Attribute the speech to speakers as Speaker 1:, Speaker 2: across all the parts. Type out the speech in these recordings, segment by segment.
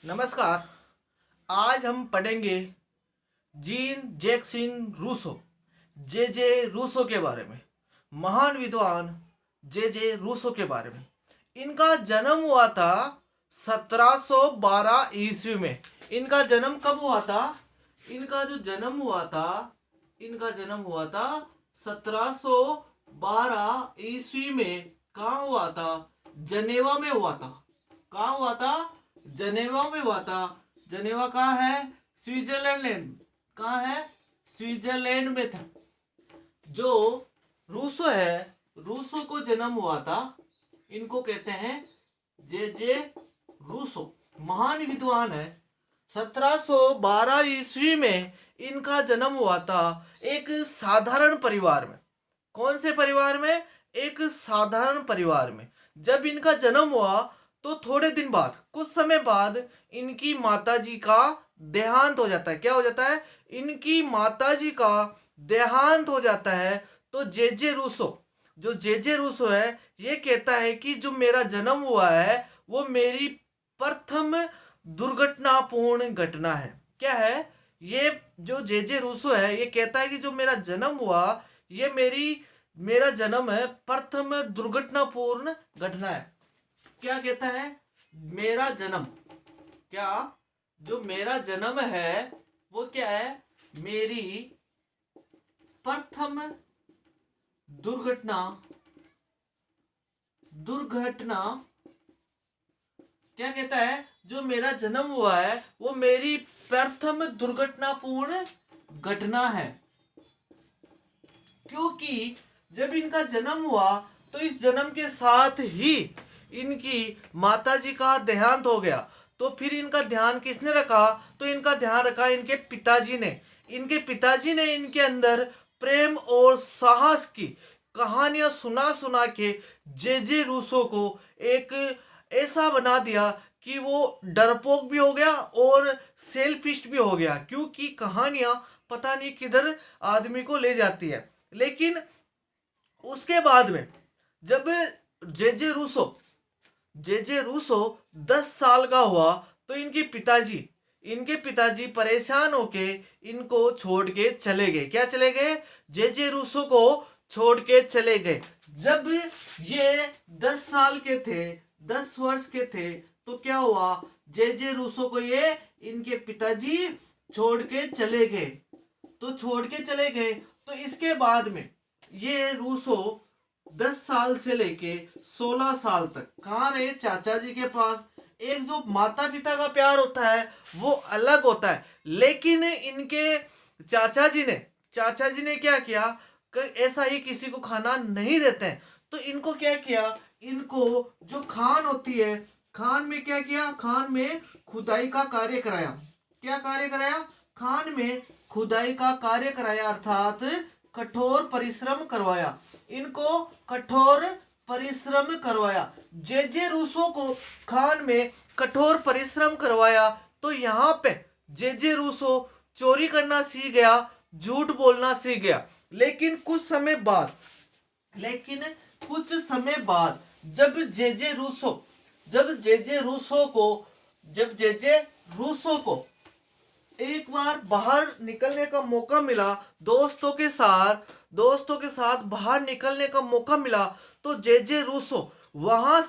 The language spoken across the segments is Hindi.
Speaker 1: नमस्कार। आज हम पढ़ेंगे जीन जैक्सन रूसो जे जे रूसो के बारे में। महान विद्वान जे जे रूसो के बारे में। इनका जन्म हुआ था 1712 ईस्वी में। इनका जन्म कब हुआ था? इनका जो जन्म हुआ था, इनका जन्म हुआ था 1712 ईस्वी में। कहाँ हुआ था? जनेवा में हुआ था। कहाँ हुआ था? जनेवा में हुआ था। जनेवा कहाँ है? स्विट्जरलैंड। कहाँ है? स्विट्जरलैंड में था। जो रूसो है, रूसो को जन्म हुआ था, इनको कहते हैं जे जे रूसो। महान विद्वान है। 1712 ईस्वी में इनका जन्म हुआ था एक साधारण परिवार में। कौन से परिवार में? एक साधारण परिवार में। जब इनका जन्म हुआ तो थोड़े दिन बाद, कुछ समय बाद, इनकी माताजी का देहांत हो जाता है। क्या हो जाता है? इनकी माताजी का देहांत हो जाता है। तो जे जे रूसो, जो जे जे रूसो है, ये कहता है कि जो मेरा जन्म हुआ है वो मेरी प्रथम दुर्घटनापूर्ण घटना है। क्या है ये? जो जे जे रूसो है ये कहता है कि जो मेरा जन्म हुआ ये मेरा जन्म है प्रथम दुर्घटनापूर्ण घटना है। क्या कहता है? मेरा जन्म, क्या जो मेरा जन्म है वो क्या है? मेरी प्रथम दुर्घटना क्या कहता है? जो मेरा जन्म हुआ है वो मेरी प्रथम दुर्घटनापूर्ण घटना है। क्योंकि जब इनका जन्म हुआ तो इस जन्म के साथ ही इनकी माताजी का देहांत हो गया। तो फिर इनका ध्यान किसने रखा? तो इनका ध्यान रखा इनके पिताजी ने। इनके पिताजी ने इनके अंदर प्रेम और साहस की कहानियां सुना सुना के जे जे रूसो को एक ऐसा बना दिया कि वो डरपोक भी हो गया और सेल्फिश भी हो गया। क्योंकि कहानियां पता नहीं किधर आदमी को ले जाती है। लेकिन उसके बाद में जब जे जे रूसो 10 साल का हुआ तो इनके पिताजी परेशान होके इनको छोड़ के चले गए। क्या चले गए? जे जे रूसो को छोड़ के चले गए। जब ये 10 साल के थे, 10 वर्ष के थे, तो क्या हुआ? जे जे रूसो को ये इनके पिताजी छोड़ के चले गए। तो छोड़ के चले गए तो इसके बाद में ये रूसो 10 साल से लेके 16 साल तक कहाँ रहे? चाचा जी के पास। एक जो माता पिता का प्यार होता है वो अलग होता है। लेकिन इनके चाचा जी ने क्या किया कि ऐसा ही किसी को खाना नहीं देते हैं। तो इनको क्या किया? इनको जो खान होती है, खान में क्या किया? खान में खुदाई का कार्य कराया। क्या कार्य कराया? खान में खुदाई का कार्य कराया, अर्थात कठोर परिश्रम करवाया। इनको कठोर परिश्रम करवाया। जे जे रूसो को खान में कठोर परिश्रम करवाया। तो यहाँ पे जे जे रूसो चोरी करना सीख गया, झूठ बोलना सीख गया। लेकिन कुछ समय बाद जब जे जे रूसो को एक बार बाहर निकलने का मौका मिला, दोस्तों के साथ बाहर निकलने का मौका मिला, तो जे जे रूसो वहां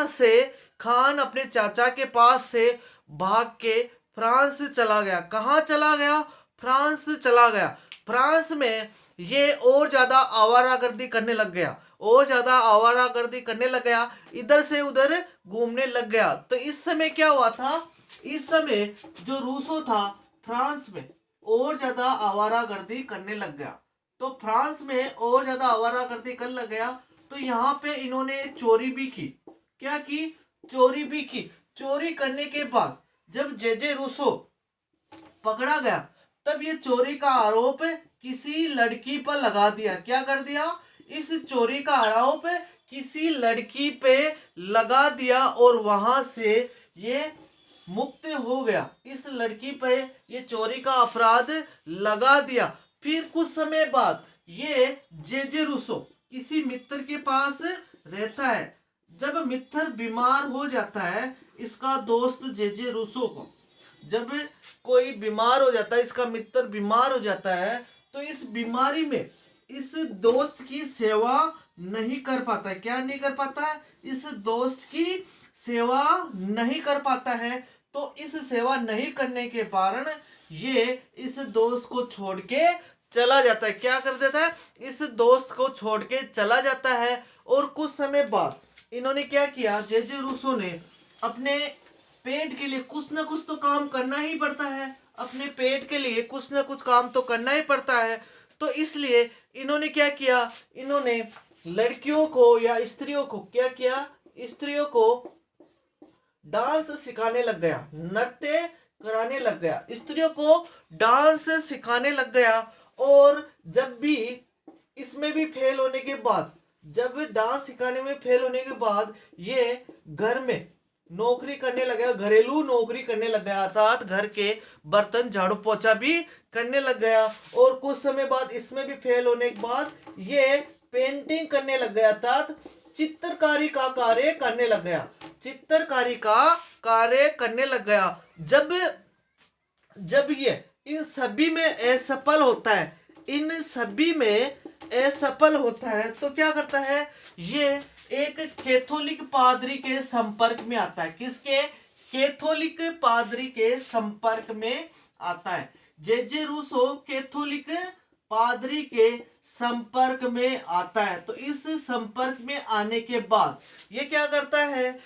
Speaker 1: से खान अपने चाचा के पास से भाग के फ्रांस चला गया। कहाँ चला गया? फ्रांस चला गया। फ्रांस में ये और ज्यादा आवारागर्दी करने लग गया, इधर से उधर घूमने लग गया। तो इस समय क्या हुआ था? इस समय जो रूसो था फ्रांस में और ज्यादा आवारागर्दी करने लग गया। तो फ्रांस में और ज्यादा आवारागर्दी करने लग गया। तो यहाँ पे इन्होंने चोरी भी की। क्या की? चोरी भी की। चोरी करने के बाद जब जे जे रूसो पकड़ा गया तब ये चोरी का आरोप किसी लड़की पर लगा दिया। क्या कर दिया? इस चोरी का आरोप किसी लड़की पे लगा दिया और वहां से ये मुक्त हो गया। इस लड़की पे ये चोरी का अपराध लगा दिया। फिर कुछ समय बाद ये जे जे रूसो किसी मित्र के पास रहता है। जब मित्र बीमार हो जाता है, इसका दोस्त जे रूसो को जब कोई बीमार हो जाता है, इसका मित्र बीमार हो जाता है, तो इस बीमारी में इस दोस्त की सेवा नहीं कर पाता है। क्या नहीं कर पाता है? इस दोस्त की सेवा नहीं कर पाता है। तो इस सेवा नहीं करने के कारण ये इस दोस्त को छोड़ के चला जाता है। क्या कर देता है? इस दोस्त को छोड़ के चला जाता है। और कुछ समय बाद इन्होंने क्या किया, जे रूसो ने अपने पेट के लिए कुछ ना कुछ तो काम करना ही पड़ता है, अपने पेट के लिए कुछ ना कुछ काम तो करना ही पड़ता है। तो इसलिए इन्होंने क्या किया, इन्होंने लड़कियों को या स्त्रियों को क्या किया, स्त्रियों को डांस सिखाने लग गया, नृत्य कराने लग गया, स्त्रियों को डांस सिखाने लग गया। और जब भी इसमें भी फेल होने के बाद, जब डांस सिखाने में फेल होने के बाद ये घर में नौकरी करने लग गया, घरेलू नौकरी करने लग गया, अर्थात घर के बर्तन झाड़ू पोछा भी करने लग गया। और कुछ समय बाद इसमें भी फेल होने के बाद ये पेंटिंग करने लग गया, अर्थात चित्रकारी का कार्य करने लग गया, चित्रकारी का कार्य करने लग गया। जब ये इन सभी में असफल होता है, इन सभी में असफल होता है, तो क्या करता है, ये एक कैथोलिक पादरी के संपर्क में आता है। किसके? कैथोलिक पादरी के संपर्क में आता है। जे रूसो कैथोलिक पादरी के संपर्क में आता है। तो इस संपर्क में आने के बाद ये क्या करता है,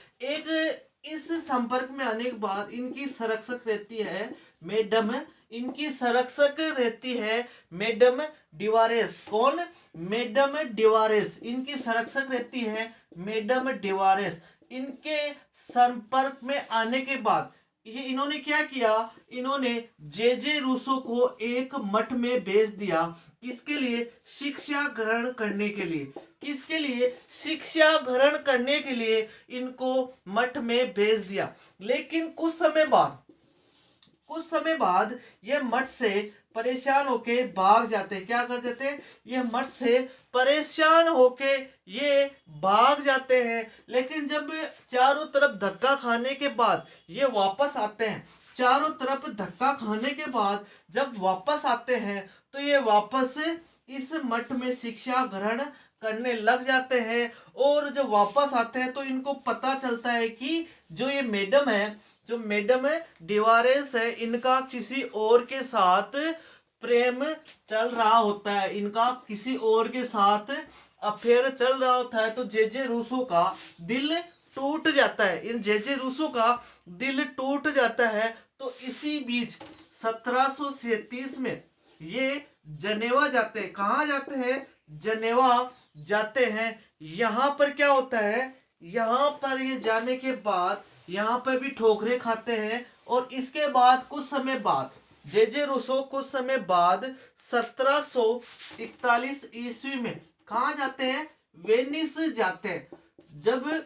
Speaker 1: इस संपर्क में आने के बाद इनकी संरक्षक रहती है मैडम, इनकी संरक्षक रहती है मैडम डिवारेस। कौन? मैडम डिवारेस, इनकी संरक्षक रहती है मैडम डिवारेस। इनके संपर्क में आने के बाद ये इन्होंने क्या किया, इन्होंने जे रूसो को एक मठ में भेज दिया। किसके लिए? शिक्षा ग्रहण करने के लिए। किसके लिए? शिक्षा ग्रहण करने के लिए इनको मठ में भेज दिया। लेकिन कुछ समय बाद ये मठ से परेशान होके भाग जाते हैं। क्या कर देते हैं? ये मठ से परेशान होके ये भाग जाते हैं। लेकिन जब चारों तरफ धक्का खाने के बाद ये वापस आते हैं, चारों तरफ धक्का खाने के बाद जब वापस आते हैं, तो ये वापस इस मठ में शिक्षा ग्रहण करने लग जाते हैं। और जब वापस आते हैं तो इनको पता चलता है कि जो ये मैडम है, जो मैडम डिवारेस है, इनका किसी और के साथ प्रेम चल रहा होता है, इनका किसी और के साथ अफेयर चल रहा होता है। तो जे रूसो का दिल टूट जाता है, इन जे रूसो का दिल टूट जाता है। तो इसी बीच 1737 में ये जनेवा जाते हैं। कहाँ जाते हैं? जनेवा जाते हैं। यहाँ पर क्या होता है, यहाँ पर ये जाने के बाद यहाँ पर भी ठोकरे खाते हैं। और इसके बाद कुछ समय बाद जे रूसो कुछ समय बाद 1741 ईस्वी में कहाँ जाते हैं? वेनिस जाते हैं। जब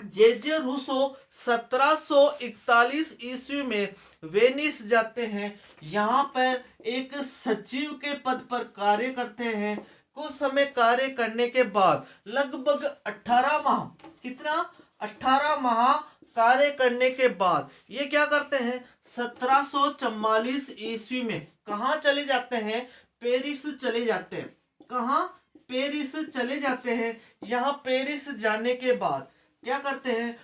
Speaker 1: जे रूसो 1741 ईस्वी में वेनिस जाते हैं, यहाँ पर एक सचिव के पद पर कार्य करते हैं। कुछ समय कार्य करने के बाद लगभग 18 माह, कितना? 18 माह कार्य करने के बाद ये क्या करते हैं, 1744 ईस्वी में कहाँ चले जाते हैं? पेरिस चले जाते हैं। कहाँ? पेरिस चले जाते हैं। यहाँ पेरिस जाने के बाद क्या करते हैं,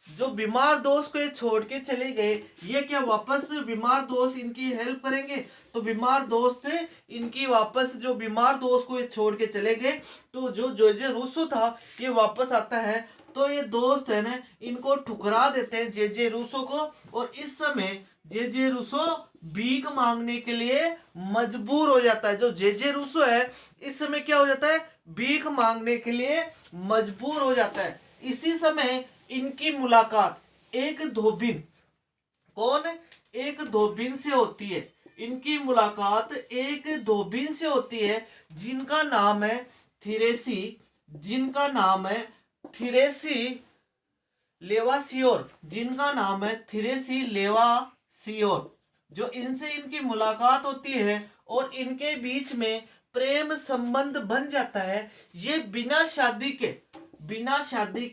Speaker 1: जो बीमार दोस्त को ये छोड़ के चले गए, ये क्या वापस बीमार दोस्त इनकी हेल्प करेंगे? तो बीमार दोस्त इनकी वापस, जो बीमार दोस्त को ये छोड़ के चले गए, तो जो जे रूसो था ये वापस आता है। तो ये दोस्त है ना, इनको ठुकरा देते हैं जे रूसो को। और इस समय जे रूसो भीख मांगने के लिए मजबूर हो जाता है। जो जे रूसो है इस समय क्या हो जाता है? भीख मांगने के लिए मजबूर हो जाता है। इसी समय इनकी मुलाकात एक धोबिन, कौन? एक धोबिन से होती है। इनकी मुलाकात एक धोबिन से होती है जिनका नाम है थिरेसी, जिनका नाम है थिरेसी लेवासियोर, जिनका नाम है थिरेसी लेवासियोर। जो इनसे इनकी मुलाकात होती है और इनके बीच में प्रेम संबंध बन जाता है। ये बिना शादी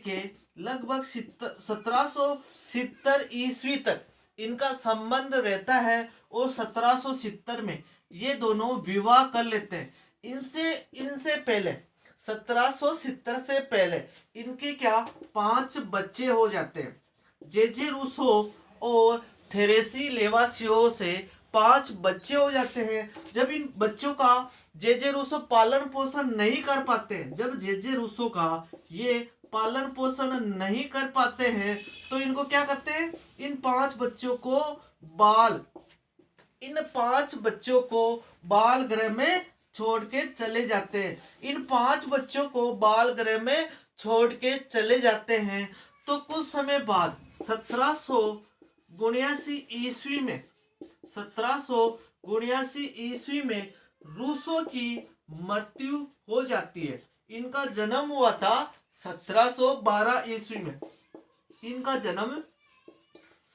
Speaker 1: के लगभग 1770 ईस्वी तक इनका संबंध रहता है और 1770 में ये दोनों विवाह कर लेते हैं। इनसे इनसे पहले 1770 से पहले इनके क्या 5 बच्चे हो जाते हैं। जे रूसो और थेरेसी लेवासियो से 5 बच्चे हो जाते हैं। जब इन बच्चों का जे रूसो पालन पोषण नहीं कर पाते, जब जे रूसो का ये पालन पोषण नहीं कर पाते हैं तो इनको क्या करते हैं, इन 5 बच्चों को बाल गृह में छोड़ के चले जाते हैं। इन 5 बच्चों को बाल गृह में छोड़ के चले जाते हैं। तो कुछ समय बाद 1779 ईस्वी में 1779 ईस्वी में रूसो की मृत्यु हो जाती है। इनका जन्म हुआ था 1712 ईस्वी में। इनका जन्म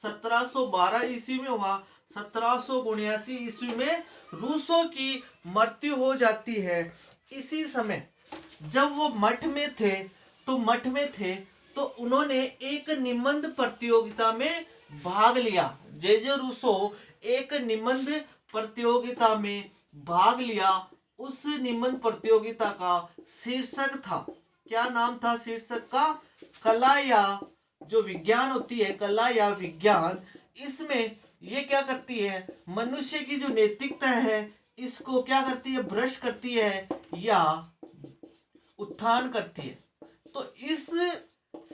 Speaker 1: 1712 ईस्वी में हुआ। 1779 ईस्वी में रूसो की मृत्यु हो जाती है। इसी समय जब वो मठ में थे तो उन्होंने एक निबंध प्रतियोगिता में भाग लिया। जे रूसो एक निबंध प्रतियोगिता में भाग लिया। उस निबंध प्रतियोगिता का शीर्षक था, क्या नाम था शीर्षक का, कला या जो विज्ञान होती है, कला या विज्ञान। इसमें ये क्या करती है, मनुष्य की जो नैतिकता है इसको क्या करती है, भ्रष्ट करती है या उत्थान करती है। तो इस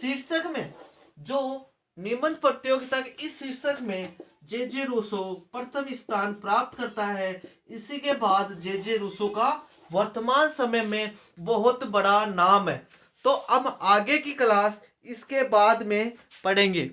Speaker 1: शीर्षक में, जो निबंध प्रतियोगिता के इस शीर्षक में जे रूसो प्रथम स्थान प्राप्त करता है। इसी के बाद जे रूसो का वर्तमान समय में बहुत बड़ा नाम है। तो अब आगे की क्लास इसके बाद में पढ़ेंगे।